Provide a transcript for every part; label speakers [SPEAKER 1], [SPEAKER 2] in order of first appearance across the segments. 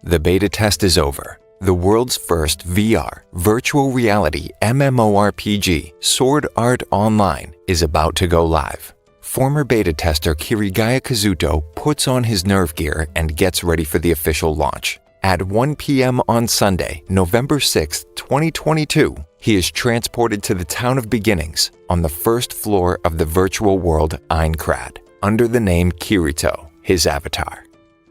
[SPEAKER 1] The beta test is over. The world's first VR, virtual reality MMORPG, Sword Art Online, is about to go live. Former beta tester Kirigaya Kazuto puts on his NerveGear and gets ready for the official launch. At 1 p.m. on Sunday, November 6, 2022, he is transported to the Town of Beginnings on the first floor of the virtual world Aincrad, under the name Kirito, his avatar.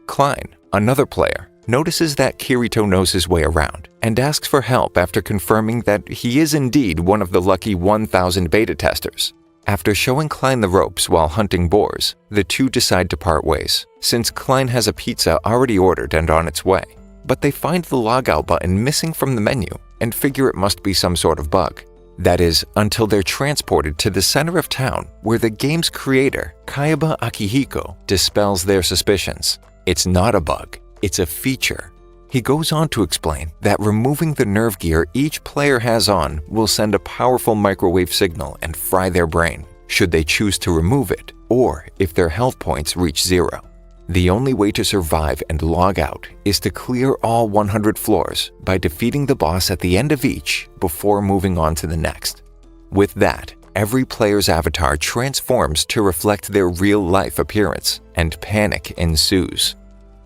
[SPEAKER 1] Klein, another player, notices that Kirito knows his way around and asks for help after confirming that he is indeed one of the lucky 1,000 beta testers. After showing Klein the ropes while hunting boars, the two decide to part ways, since Klein has a pizza already ordered and on its way. But they find the logout button missing from the menu and figure it must be some sort of bug. That is, until they're transported to the center of town where the game's creator, Kayaba Akihiko, dispels their suspicions. It's not a bug, it's a feature. He goes on to explain that removing the NerveGear each player has on will send a powerful microwave signal and fry their brain, should they choose to remove it, or if their health points reach 0. The only way to survive and log out is to clear all 100 floors by defeating the boss at the end of each before moving on to the next. With that, every player's avatar transforms to reflect their real-life appearance, and panic ensues.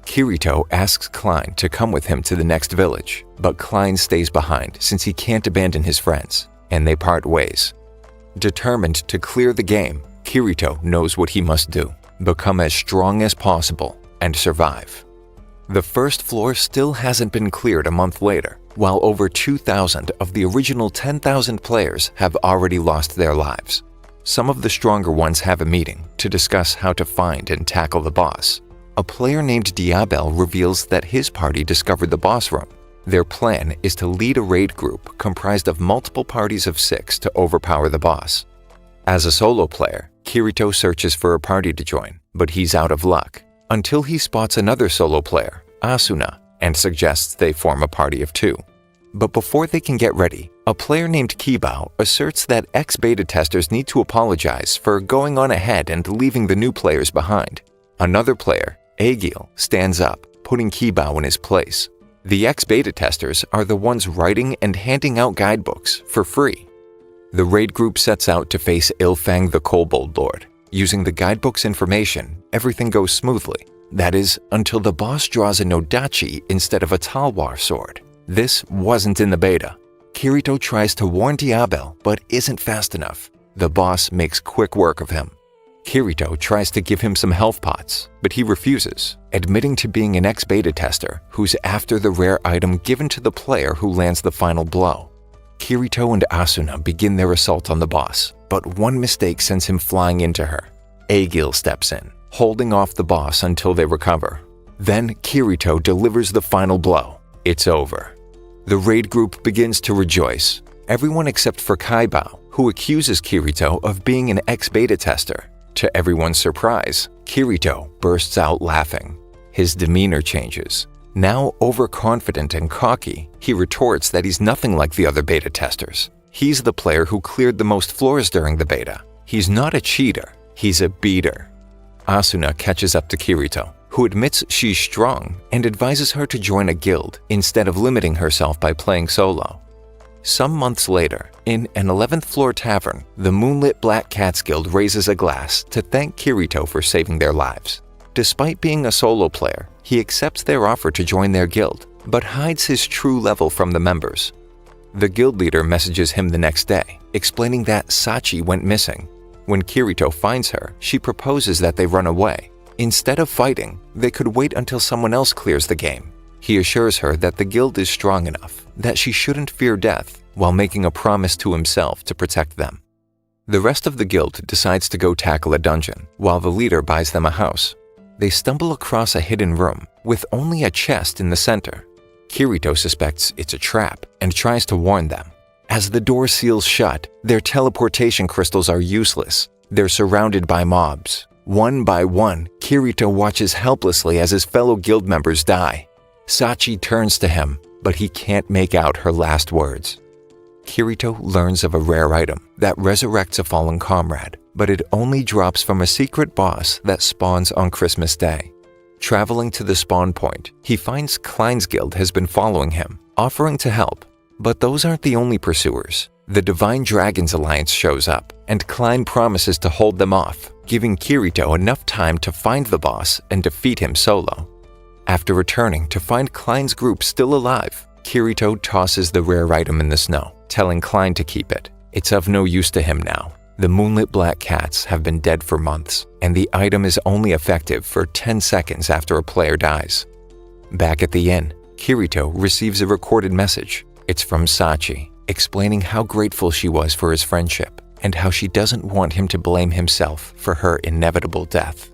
[SPEAKER 1] Kirito asks Klein to come with him to the next village, but Klein stays behind since he can't abandon his friends, and they part ways. Determined to clear the game, Kirito knows what he must do: become as strong as possible and survive. The first floor still hasn't been cleared a month later, while over 2,000 of the original 10,000 players have already lost their lives. Some of the stronger ones have a meeting to discuss how to find and tackle the boss. A player named Diabel reveals that his party discovered the boss room. Their plan is to lead a raid group comprised of multiple parties of 6 to overpower the boss. As a solo player, Kirito searches for a party to join, but he's out of luck, until he spots another solo player, Asuna, and suggests they form a party of 2. But before they can get ready, a player named Kibao asserts that ex-beta testers need to apologize for going on ahead and leaving the new players behind. Another player, Agil, stands up, putting Kibao in his place. The ex-beta testers are the ones writing and handing out guidebooks for free. The raid group sets out to face Ilfang the Kobold Lord. Using the guidebook's information, everything goes smoothly. That is, until the boss draws a Nodachi instead of a Talwar sword. This wasn't in the beta. Kirito tries to warn Diabel, but isn't fast enough. The boss makes quick work of him. Kirito tries to give him some health pots, but he refuses, admitting to being an ex-beta tester who's after the rare item given to the player who lands the final blow. Kirito and Asuna begin their assault on the boss, but one mistake sends him flying into her. Agil steps in, holding off the boss until they recover. Then Kirito delivers the final blow. It's over. The raid group begins to rejoice, everyone except for Kaibao, who accuses Kirito of being an ex-beta tester. To everyone's surprise, Kirito bursts out laughing. His demeanor changes. Now overconfident and cocky, he retorts that he's nothing like the other beta testers. He's the player who cleared the most floors during the beta. He's not a cheater, he's a beater. Asuna catches up to Kirito, who admits she's strong and advises her to join a guild instead of limiting herself by playing solo. Some months later, in an 11th floor tavern, the Moonlit Black Cats Guild raises a glass to thank Kirito for saving their lives. Despite being a solo player, he accepts their offer to join their guild, but hides his true level from the members. The guild leader messages him the next day, explaining that Sachi went missing. When Kirito finds her, she proposes that they run away. Instead of fighting, they could wait until someone else clears the game. He assures her that the guild is strong enough, that she shouldn't fear death, while making a promise to himself to protect them. The rest of the guild decides to go tackle a dungeon, while the leader buys them a house. They stumble across a hidden room, with only a chest in the center. Kirito suspects it's a trap, and tries to warn them. As the door seals shut, their teleportation crystals are useless. They're surrounded by mobs. One by one, Kirito watches helplessly as his fellow guild members die. Sachi turns to him, but he can't make out her last words. Kirito learns of a rare item that resurrects a fallen comrade, but it only drops from a secret boss that spawns on Christmas Day. Traveling to the spawn point, he finds Klein's guild has been following him, offering to help. But those aren't the only pursuers. The Divine Dragons Alliance shows up, and Klein promises to hold them off, giving Kirito enough time to find the boss and defeat him solo. After returning to find Klein's group still alive, Kirito tosses the rare item in the snow, telling Klein to keep it. It's of no use to him now. The moonlit black cats have been dead for months, and the item is only effective for 10 seconds after a player dies. Back at the inn, Kirito receives a recorded message. It's from Sachi, explaining how grateful she was for his friendship and how she doesn't want him to blame himself for her inevitable death.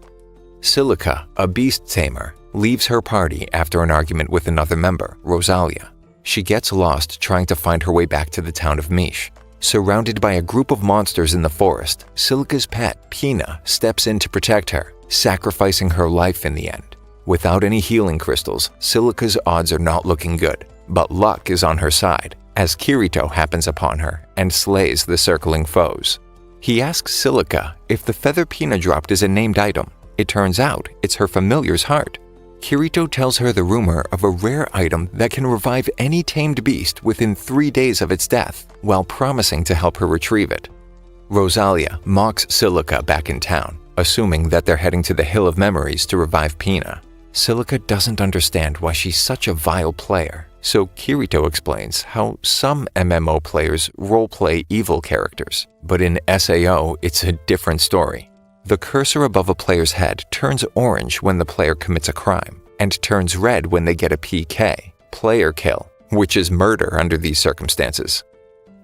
[SPEAKER 1] Silica, a beast tamer, leaves her party after an argument with another member, Rosalia. She gets lost trying to find her way back to the town of Mish. Surrounded by a group of monsters in the forest, Silica's pet, Pina, steps in to protect her, sacrificing her life in the end. Without any healing crystals, Silica's odds are not looking good, but luck is on her side, as Kirito happens upon her and slays the circling foes. He asks Silica if the feather Pina dropped is a named item. It turns out it's her familiar's heart. Kirito tells her the rumor of a rare item that can revive any tamed beast within 3 days of its death, while promising to help her retrieve it. Rosalia mocks Silica back in town, assuming that they're heading to the Hill of Memories to revive Pina. Silica doesn't understand why she's such a vile player, so Kirito explains how some MMO players roleplay evil characters, but in SAO it's a different story. The cursor above a player's head turns orange when the player commits a crime, and turns red when they get a PK, player kill, which is murder under these circumstances.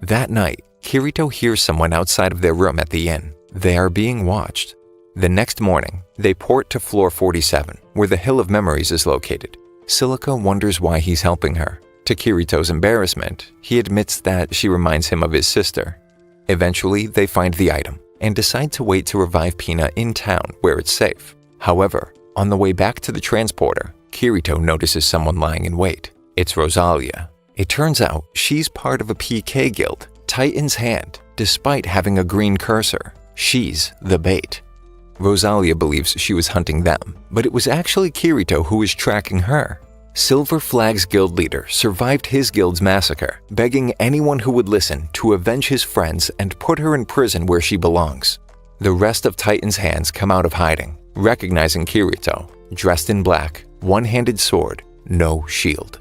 [SPEAKER 1] That night, Kirito hears someone outside of their room at the inn. They are being watched. The next morning, they port to floor 47, where the Hill of Memories is located. Silica wonders why he's helping her. To Kirito's embarrassment, he admits that she reminds him of his sister. Eventually, they find the item and decide to wait to revive Pina in town where it's safe. However, on the way back to the transporter, Kirito notices someone lying in wait. It's Rosalia. It turns out she's part of a PK guild, Titan's Hand, despite having a green cursor. She's the bait. Rosalia believes she was hunting them, but it was actually Kirito who was tracking her. Silver Flag's guild leader survived his guild's massacre, begging anyone who would listen to avenge his friends and put her in prison where she belongs. The rest of Titan's Hands come out of hiding, recognizing Kirito, dressed in black, one-handed sword, no shield.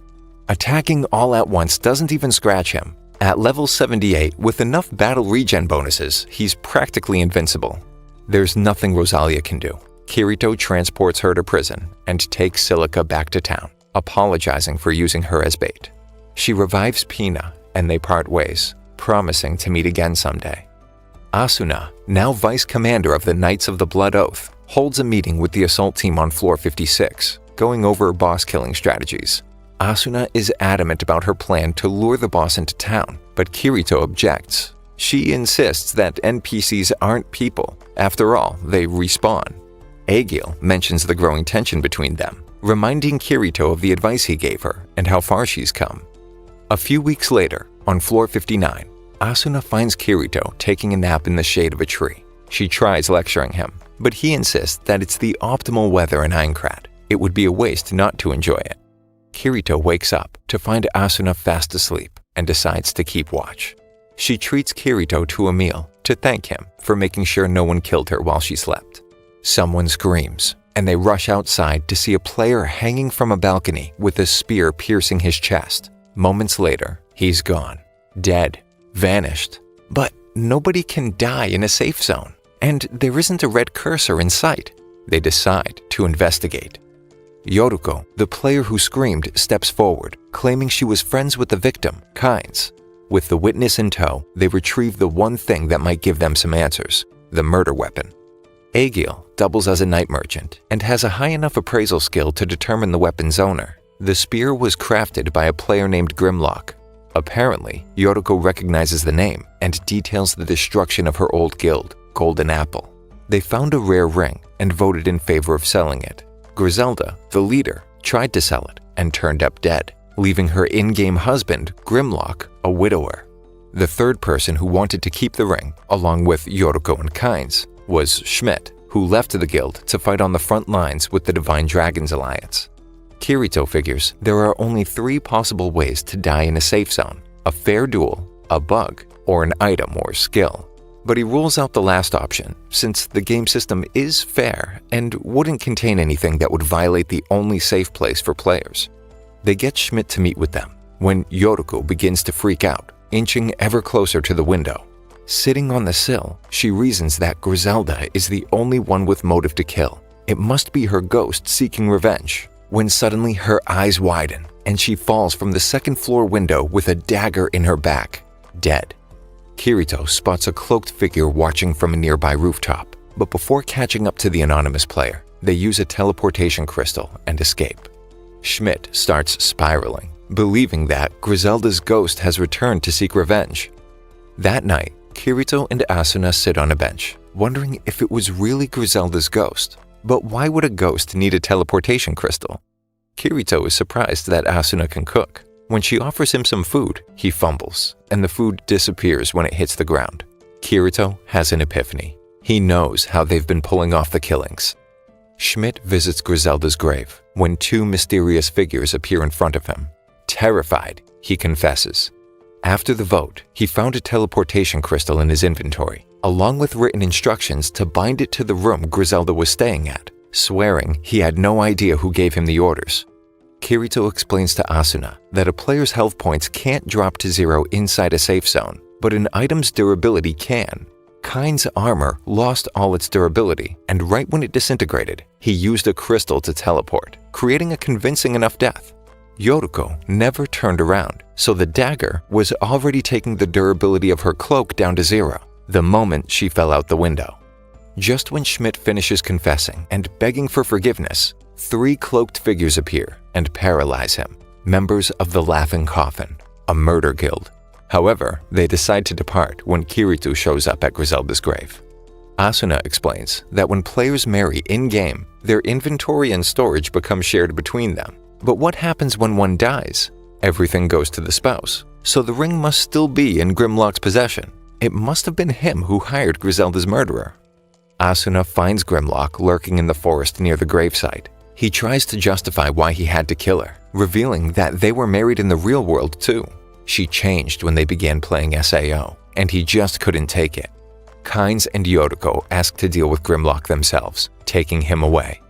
[SPEAKER 1] Attacking all at once doesn't even scratch him. At level 78, with enough battle regen bonuses, he's practically invincible. There's nothing Rosalia can do. Kirito transports her to prison and takes Silica back to town, apologizing for using her as bait. She revives Pina, and they part ways, promising to meet again someday. Asuna, now vice commander of the Knights of the Blood Oath, holds a meeting with the assault team on floor 56, going over boss-killing strategies. Asuna is adamant about her plan to lure the boss into town, but Kirito objects. She insists that NPCs aren't people. After all, they respawn. Aegil mentions the growing tension between them, reminding Kirito of the advice he gave her and how far she's come. A few weeks later, on floor 59, Asuna finds Kirito taking a nap in the shade of a tree. She tries lecturing him, but he insists that it's the optimal weather in Aincrad. It would be a waste not to enjoy it. Kirito wakes up to find Asuna fast asleep and decides to keep watch. She treats Kirito to a meal to thank him for making sure no one killed her while she slept. Someone screams, and they rush outside to see a player hanging from a balcony with a spear piercing his chest. Moments later, he's gone, dead, vanished. But nobody can die in a safe zone, and there isn't a red cursor in sight. They decide to investigate. Yoruko, the player who screamed, steps forward, claiming she was friends with the victim, Kynes. With the witness in tow, they retrieve the one thing that might give them some answers, the murder weapon. Aegil doubles as a night merchant and has a high enough appraisal skill to determine the weapon's owner. The spear was crafted by a player named Grimlock. Apparently, Yoruko recognizes the name and details the destruction of her old guild, Golden Apple. They found a rare ring and voted in favor of selling it. Griselda, the leader, tried to sell it and turned up dead, leaving her in-game husband, Grimlock, a widower. The third person who wanted to keep the ring, along with Yoruko and Kynes, was Schmidt, who left the guild to fight on the front lines with the Divine Dragons Alliance. Kirito figures there are only 3 possible ways to die in a safe zone: a fair duel, a bug, or an item or skill. But he rules out the last option, since the game system is fair and wouldn't contain anything that would violate the only safe place for players. They get Schmidt to meet with them, when Yoriko begins to freak out, inching ever closer to the window. Sitting on the sill, she reasons that Griselda is the only one with motive to kill. It must be her ghost seeking revenge, when suddenly her eyes widen and she falls from the second-floor window with a dagger in her back, dead. Kirito spots a cloaked figure watching from a nearby rooftop, but before catching up to the anonymous player, they use a teleportation crystal and escape. Schmidt starts spiraling, believing that Griselda's ghost has returned to seek revenge. That night, Kirito and Asuna sit on a bench, wondering if it was really Griselda's ghost. But why would a ghost need a teleportation crystal? Kirito is surprised that Asuna can cook. When she offers him some food, he fumbles, and the food disappears when it hits the ground. Kirito has an epiphany. He knows how they've been pulling off the killings. Schmidt visits Griselda's grave when 2 mysterious figures appear in front of him. Terrified, he confesses. After the vote, he found a teleportation crystal in his inventory, along with written instructions to bind it to the room Griselda was staying at, swearing he had no idea who gave him the orders. Kirito explains to Asuna that a player's health points can't drop to 0 inside a safe zone, but an item's durability can. Kain's armor lost all its durability, and right when it disintegrated, he used a crystal to teleport, creating a convincing enough death. Yoriko never turned around, so the dagger was already taking the durability of her cloak down to 0 the moment she fell out the window. Just when Schmidt finishes confessing and begging for forgiveness, 3 cloaked figures appear and paralyze him, members of the Laughing Coffin, a murder guild. However, they decide to depart when Kirito shows up at Griselda's grave. Asuna explains that when players marry in-game, their inventory and storage become shared between them. But what happens when one dies? Everything goes to the spouse, so the ring must still be in Grimlock's possession. It must have been him who hired Griselda's murderer. Asuna finds Grimlock lurking in the forest near the gravesite. He tries to justify why he had to kill her, revealing that they were married in the real world too. She changed when they began playing SAO, and he just couldn't take it. Kynes and Yoriko ask to deal with Grimlock themselves, taking him away.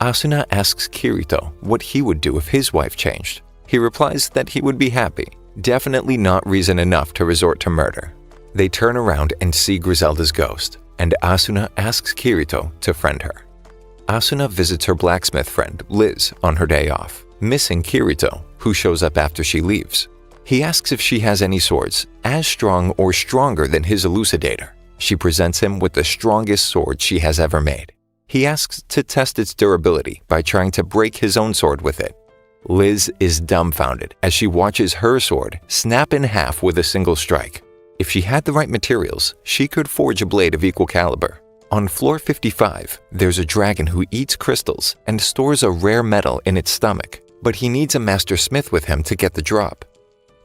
[SPEAKER 1] Asuna asks Kirito what he would do if his wife changed. He replies that he would be happy, definitely not reason enough to resort to murder. They turn around and see Griselda's ghost, and Asuna asks Kirito to friend her. Asuna visits her blacksmith friend, Liz, on her day off, missing Kirito, who shows up after she leaves. He asks if she has any swords as strong or stronger than his elucidator. She presents him with the strongest sword she has ever made. He asks to test its durability by trying to break his own sword with it. Liz is dumbfounded as she watches her sword snap in half with a single strike. If she had the right materials, she could forge a blade of equal caliber. On floor 55, there's a dragon who eats crystals and stores a rare metal in its stomach, but he needs a master smith with him to get the drop.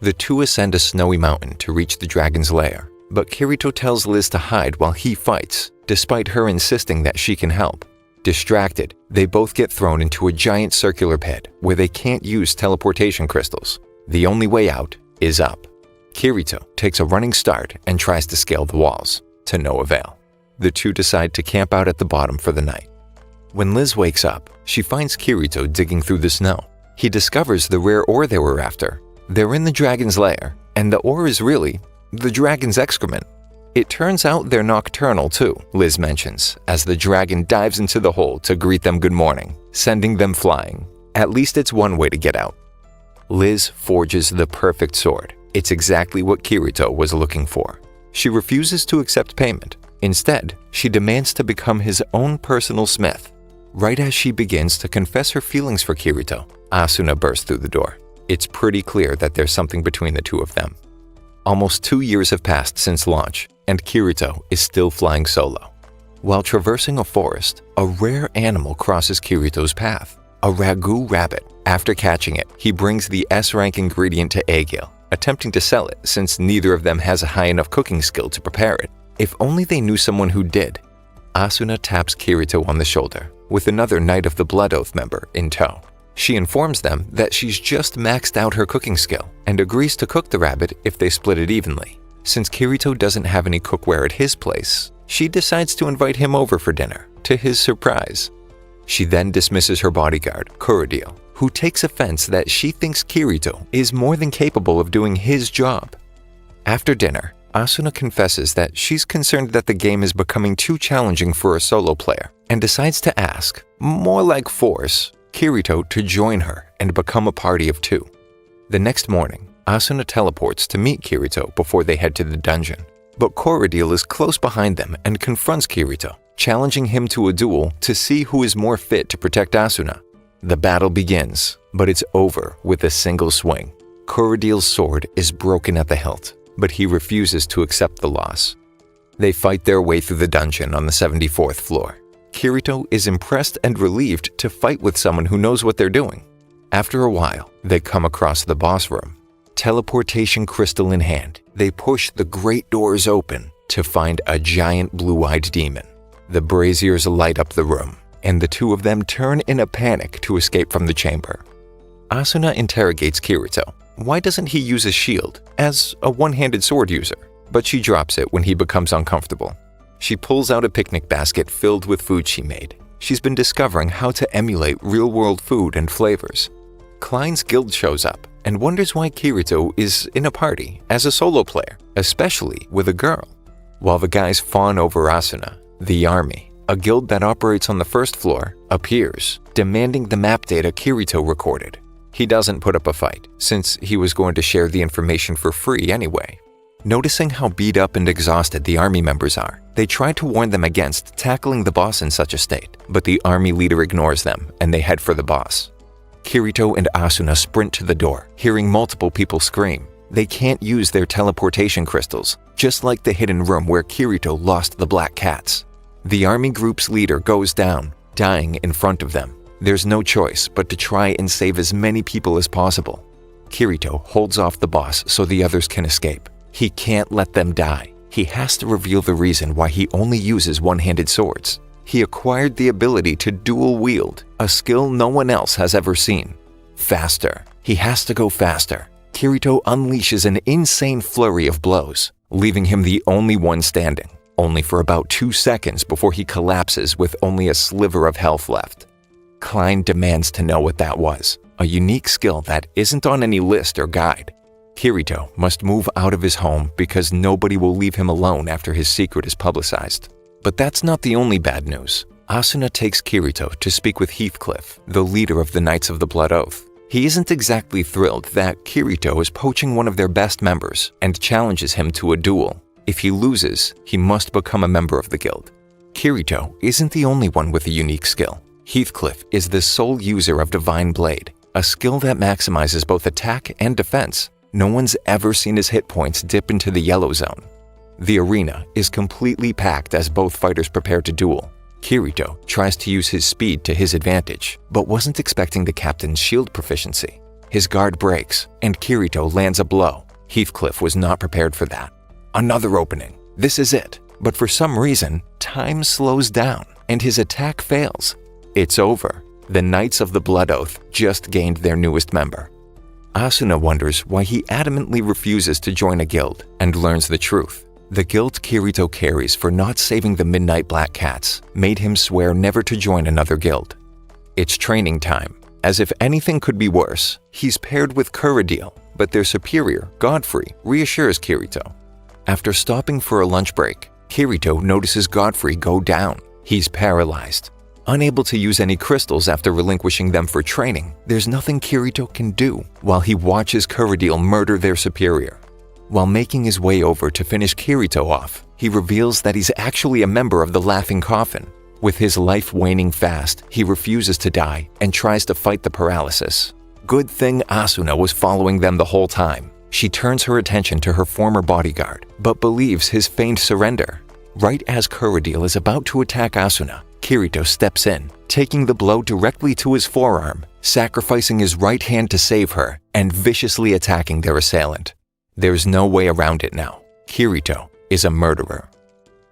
[SPEAKER 1] The two ascend a snowy mountain to reach the dragon's lair, but Kirito tells Liz to hide while he fights, despite her insisting that she can help. Distracted, they both get thrown into a giant circular pit where they can't use teleportation crystals. The only way out is up. Kirito takes a running start and tries to scale the walls, to no avail. The two decide to camp out at the bottom for the night. When Liz wakes up, she finds Kirito digging through the snow. He discovers the rare ore they were after. They're in the dragon's lair, and the ore is really the dragon's excrement. It turns out they're nocturnal too, Liz mentions, as the dragon dives into the hole to greet them good morning, sending them flying. At least it's one way to get out. Liz forges the perfect sword. It's exactly what Kirito was looking for. She refuses to accept payment. Instead, she demands to become his own personal smith. Right as she begins to confess her feelings for Kirito, Asuna bursts through the door. It's pretty clear that there's something between the two of them. Almost 2 years have passed since launch, and Kirito is still flying solo. While traversing a forest, a rare animal crosses Kirito's path, a ragu rabbit. After catching it, he brings the S-rank ingredient to Aegil, attempting to sell it since neither of them has a high enough cooking skill to prepare it. If only they knew someone who did. Asuna taps Kirito on the shoulder, with another Knight of the Blood Oath member in tow. She informs them that she's just maxed out her cooking skill and agrees to cook the rabbit if they split it evenly. Since Kirito doesn't have any cookware at his place, she decides to invite him over for dinner, to his surprise. She then dismisses her bodyguard, Kurodil, who takes offense that she thinks Kirito is more than capable of doing his job. After dinner, Asuna confesses that she's concerned that the game is becoming too challenging for a solo player and decides to ask, more like force, Kirito to join her and become a party of 2. The next morning, Asuna teleports to meet Kirito before they head to the dungeon, but Kurodil is close behind them and confronts Kirito, challenging him to a duel to see who is more fit to protect Asuna. The battle begins, but it's over with a single swing. Kurodil's sword is broken at the hilt, but he refuses to accept the loss. They fight their way through the dungeon on the 74th floor. Kirito is impressed and relieved to fight with someone who knows what they're doing. After a while, they come across the boss room. Teleportation crystal in hand, they push the great doors open to find a giant blue-eyed demon. The braziers light up the room, and the 2 of them turn in a panic to escape from the chamber. Asuna interrogates Kirito. Why doesn't he use a shield as a one-handed sword user? But she drops it when he becomes uncomfortable. She pulls out a picnic basket filled with food she made. She's been discovering how to emulate real-world food and flavors. Klein's guild shows up and wonders why Kirito is in a party as a solo player, especially with a girl. While the guys fawn over Asuna, the army, a guild that operates on the 1st floor, appears, demanding the map data Kirito recorded. He doesn't put up a fight, since he was going to share the information for free anyway. Noticing how beat up and exhausted the army members are, they try to warn them against tackling the boss in such a state, but the army leader ignores them and they head for the boss. Kirito and Asuna sprint to the door, hearing multiple people scream. They can't use their teleportation crystals, just like the hidden room where Kirito lost the black cats. The army group's leader goes down, dying in front of them. There's no choice but to try and save as many people as possible. Kirito holds off the boss so the others can escape. He can't let them die. He has to reveal the reason why he only uses one-handed swords. He acquired the ability to dual wield, a skill no one else has ever seen. Faster. He has to go faster. Kirito unleashes an insane flurry of blows, leaving him the only one standing, only for about 2 seconds before he collapses with only a sliver of health left. Klein demands to know what that was, a unique skill that isn't on any list or guide. Kirito must move out of his home because nobody will leave him alone after his secret is publicized. But that's not the only bad news. Asuna takes Kirito to speak with Heathcliff, the leader of the Knights of the Blood Oath. He isn't exactly thrilled that Kirito is poaching one of their best members and challenges him to a duel. If he loses, he must become a member of the guild. Kirito isn't the only one with a unique skill. Heathcliff is the sole user of Divine Blade, a skill that maximizes both attack and defense. No one's ever seen his hit points dip into the yellow zone. The arena is completely packed as both fighters prepare to duel. Kirito tries to use his speed to his advantage, but wasn't expecting the captain's shield proficiency. His guard breaks, and Kirito lands a blow. Heathcliff was not prepared for that. Another opening. This is it. But for some reason, time slows down, and his attack fails. It's over. The Knights of the Blood Oath just gained their newest member. Asuna wonders why he adamantly refuses to join a guild and learns the truth. The guilt Kirito carries for not saving the Midnight Black Cats made him swear never to join another guild. It's training time. As if anything could be worse, he's paired with Kurodil, but their superior, Godfrey, reassures Kirito. After stopping for a lunch break, Kirito notices Godfrey go down. He's paralyzed. Unable to use any crystals after relinquishing them for training, there's nothing Kirito can do while he watches Kurodil murder their superior. While making his way over to finish Kirito off, he reveals that he's actually a member of the Laughing Coffin. With his life waning fast, he refuses to die and tries to fight the paralysis. Good thing Asuna was following them the whole time. She turns her attention to her former bodyguard, but believes his feigned surrender. Right as Kurodil is about to attack Asuna, Kirito steps in, taking the blow directly to his forearm, sacrificing his right hand to save her, and viciously attacking their assailant. There's no way around it now. Kirito is a murderer.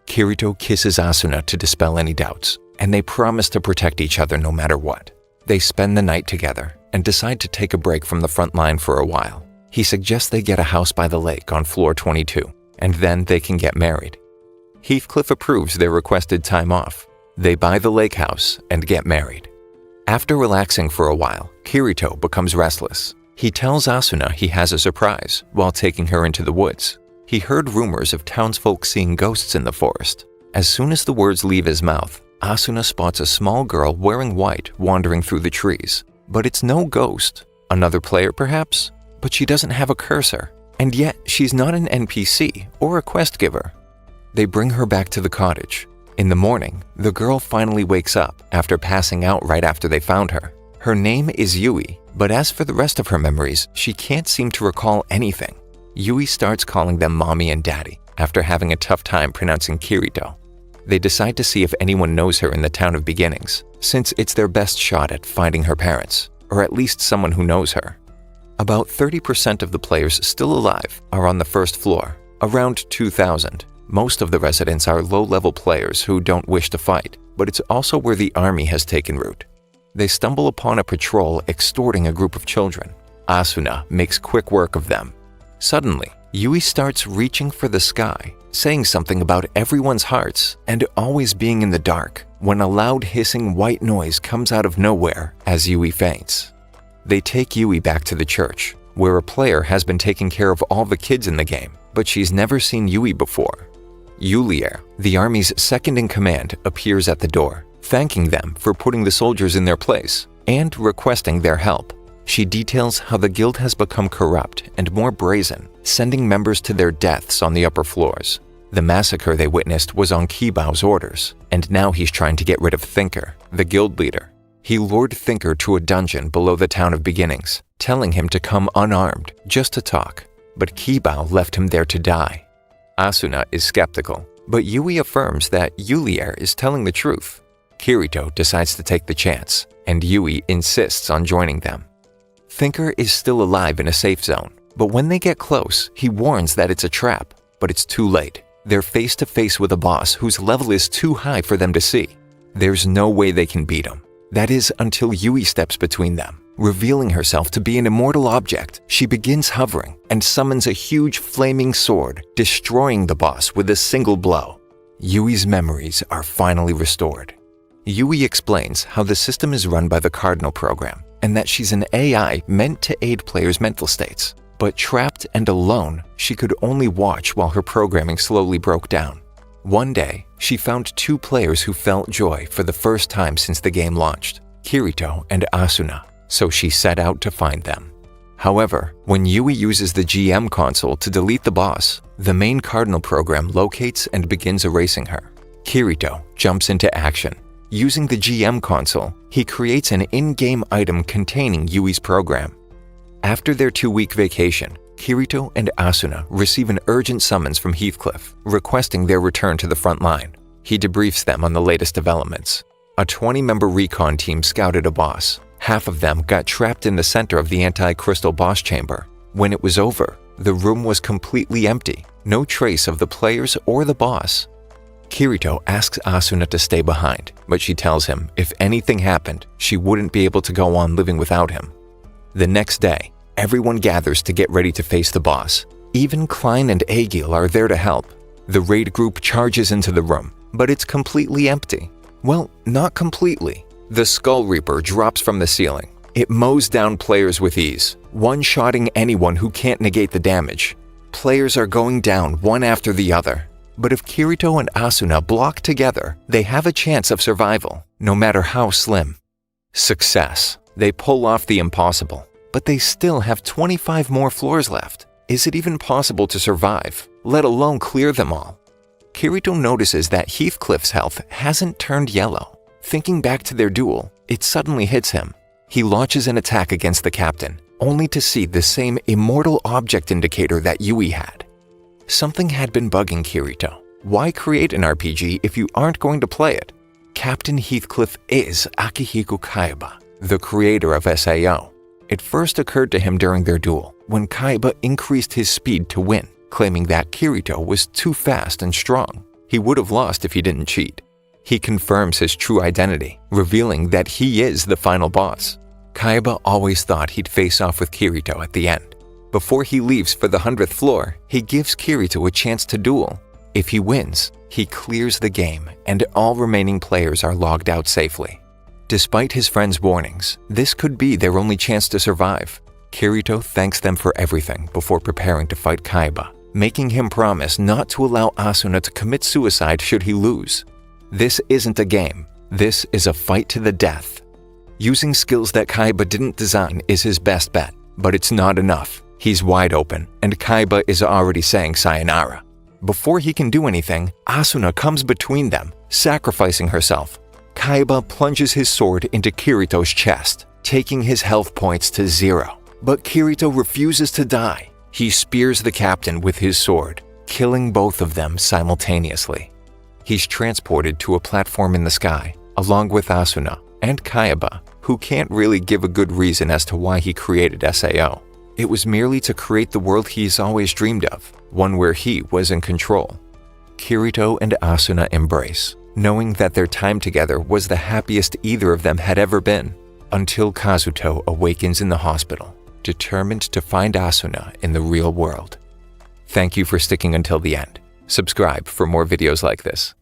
[SPEAKER 1] Kirito kisses Asuna to dispel any doubts, and they promise to protect each other no matter what. They spend the night together and decide to take a break from the front line for a while. He suggests they get a house by the lake on floor 22, and then they can get married. Heathcliff approves their requested time off. They buy the lake house and get married. After relaxing for a while, Kirito becomes restless. He tells Asuna he has a surprise while taking her into the woods. He heard rumors of townsfolk seeing ghosts in the forest. As soon as the words leave his mouth, Asuna spots a small girl wearing white wandering through the trees. But it's no ghost. Another player, perhaps? But she doesn't have a cursor. And yet, she's not an NPC or a quest giver. They bring her back to the cottage. In the morning, the girl finally wakes up after passing out right after they found her. Her name is Yui, but as for the rest of her memories, she can't seem to recall anything. Yui starts calling them mommy and daddy after having a tough time pronouncing Kirito. They decide to see if anyone knows her in the town of beginnings, since it's their best shot at finding her parents, or at least someone who knows her. About 30% of the players still alive are on the first floor, around 2,000. Most of the residents are low-level players who don't wish to fight, but it's also where the army has taken root. They stumble upon a patrol extorting a group of children. Asuna makes quick work of them. Suddenly, Yui starts reaching for the sky, saying something about everyone's hearts and always being in the dark, when a loud hissing white noise comes out of nowhere as Yui faints. They take Yui back to the church, where a player has been taking care of all the kids in the game, but she's never seen Yui before. Yulier, the army's second-in-command, appears at the door, thanking them for putting the soldiers in their place and requesting their help. She details how the guild has become corrupt and more brazen, sending members to their deaths on the upper floors. The massacre they witnessed was on Kibao's orders, and now he's trying to get rid of Thinker, the guild leader. He lured Thinker to a dungeon below the town of beginnings, telling him to come unarmed, just to talk. But Kibao left him there to die. Asuna is skeptical, but Yui affirms that Yulier is telling the truth. Kirito decides to take the chance, and Yui insists on joining them. Thinker is still alive in a safe zone, but when they get close, he warns that it's a trap. But it's too late. They're face to face with a boss whose level is too high for them to see. There's no way they can beat him. That is until Yui steps between them. Revealing herself to be an immortal object, she begins hovering and summons a huge flaming sword, destroying the boss with a single blow. Yui's memories are finally restored. Yui explains how the system is run by the Cardinal program and that she's an AI meant to aid players' mental states. But trapped and alone, she could only watch while her programming slowly broke down. One day, she found two players who felt joy for the first time since the game launched, Kirito and Asuna. So she set out to find them. However, when Yui uses the GM console to delete the boss, the main Cardinal program locates and begins erasing her. Kirito jumps into action. Using the GM console, he creates an in-game item containing Yui's program. After their 2-week vacation, Kirito and Asuna receive an urgent summons from Heathcliff, requesting their return to the front line. He debriefs them on the latest developments. A 20-member recon team scouted a boss. Half of them got trapped in the center of the anti-crystal boss chamber. When it was over, the room was completely empty, no trace of the players or the boss. Kirito asks Asuna to stay behind, but she tells him if anything happened, she wouldn't be able to go on living without him. The next day, everyone gathers to get ready to face the boss. Even Klein and Egil are there to help. The raid group charges into the room, but it's completely empty. Well, not completely. The Skull Reaper drops from the ceiling. It mows down players with ease, one-shotting anyone who can't negate the damage. Players are going down one after the other. But if Kirito and Asuna block together, they have a chance of survival, no matter how slim. Success. They pull off the impossible, but they still have 25 more floors left. Is it even possible to survive, let alone clear them all? Kirito notices that Heathcliff's health hasn't turned yellow. Thinking back to their duel, it suddenly hits him. He launches an attack against the captain, only to see the same immortal object indicator that Yui had. Something had been bugging Kirito. Why create an RPG if you aren't going to play it? Captain Heathcliff is Akihiko Kaiba, the creator of SAO. It first occurred to him during their duel, when Kaiba increased his speed to win, claiming that Kirito was too fast and strong. He would have lost if he didn't cheat. He confirms his true identity, revealing that he is the final boss. Kaiba always thought he'd face off with Kirito at the end. Before he leaves for the 100th floor, he gives Kirito a chance to duel. If he wins, he clears the game and all remaining players are logged out safely. Despite his friends' warnings, this could be their only chance to survive. Kirito thanks them for everything before preparing to fight Kaiba, making him promise not to allow Asuna to commit suicide should he lose. This isn't a game. This is a fight to the death. Using skills that Kaiba didn't design is his best bet, but it's not enough. He's wide open, and Kaiba is already saying sayonara. Before he can do anything, Asuna comes between them, sacrificing herself. Kaiba plunges his sword into Kirito's chest, taking his health points to 0. But Kirito refuses to die. He spears the captain with his sword, killing both of them simultaneously. He's transported to a platform in the sky, along with Asuna and Kaiba, who can't really give a good reason as to why he created SAO. It was merely to create the world he's always dreamed of, one where he was in control. Kirito and Asuna embrace, knowing that their time together was the happiest either of them had ever been, until Kazuto awakens in the hospital, determined to find Asuna in the real world. Thank you for sticking until the end. Subscribe for more videos like this.